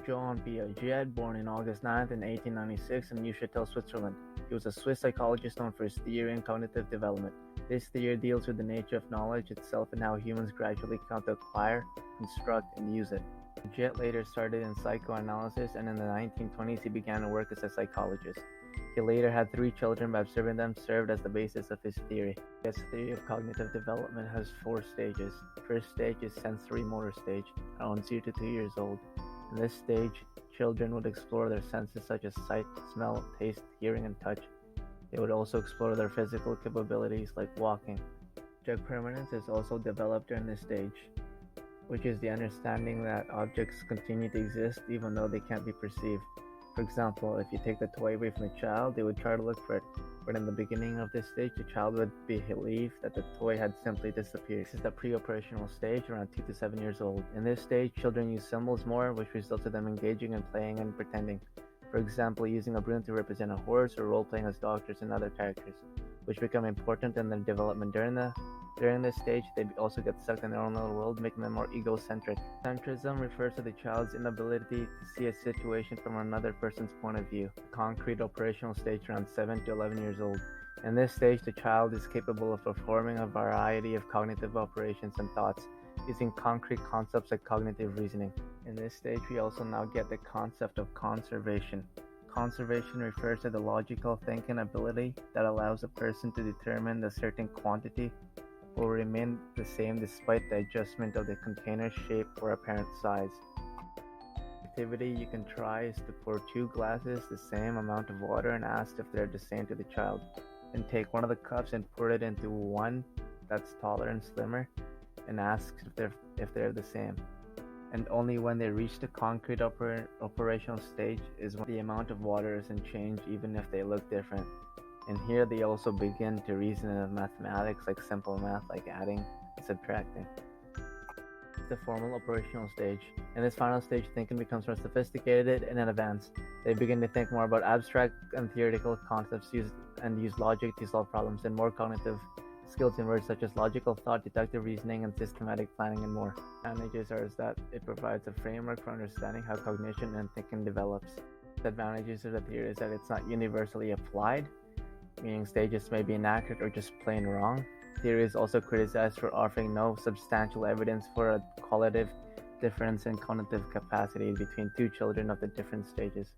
Jean Piaget, born on August 9th in 1896 in Neuchâtel, Switzerland. He was a Swiss psychologist known for his theory in cognitive development. This theory deals with the nature of knowledge itself and how humans gradually come to acquire, construct, and use it. Piaget later started in psychoanalysis, and in the 1920s he began to work as a psychologist. He later had 3 children, but observing them served as the basis of his theory. His theory of cognitive development has 4 stages. The first stage is sensory motor stage, around 0 to 2 years old. In this stage, children would explore their senses such as sight, smell, taste, hearing, and touch. They would also explore their physical capabilities like walking. Object permanence is also developed during this stage, which is the understanding that objects continue to exist even though they can't be perceived. For example, if you take the toy away from the child, they would try to look for it, but in the beginning of this stage, the child would believe that the toy had simply disappeared. This is the pre-operational stage, around 2 to 7 years old. In this stage, children use symbols more, which results in them engaging in playing and pretending. For example, using a broom to represent a horse, or role-playing as doctors and other characters, which become important in their development. During this stage, they also get stuck in their own little world, making them more egocentric. Centrism refers to the child's inability to see a situation from another person's point of view. Concrete operational stage, around 7 to 11 years old. In this stage, the child is capable of performing a variety of cognitive operations and thoughts, using concrete concepts like cognitive reasoning. In this stage, we also now get the concept of conservation. Conservation refers to the logical thinking ability that allows a person to determine that a certain quantity will remain the same despite the adjustment of the container's shape or apparent size. Activity you can try is to pour 2 glasses the same amount of water and ask if they're the same to the child. Then take one of the cups and pour it into one that's taller and slimmer and ask if they're the same. And only when they reach the concrete operational stage is when the amount of water isn't changed, even if they look different. And here they also begin to reason in mathematics, like simple math like adding and subtracting. The formal operational stage. In this final stage, thinking becomes more sophisticated and advanced. They begin to think more about abstract and theoretical concepts and use logic to solve problems, and more cognitive skills in words such as logical thought, deductive reasoning, and systematic planning, and more. Advantages are that it provides a framework for understanding how cognition and thinking develops. The advantages of the theory is that it's not universally applied, meaning stages may be inaccurate or just plain wrong. Theory is also criticized for offering no substantial evidence for a qualitative difference in cognitive capacity between 2 children of the different stages.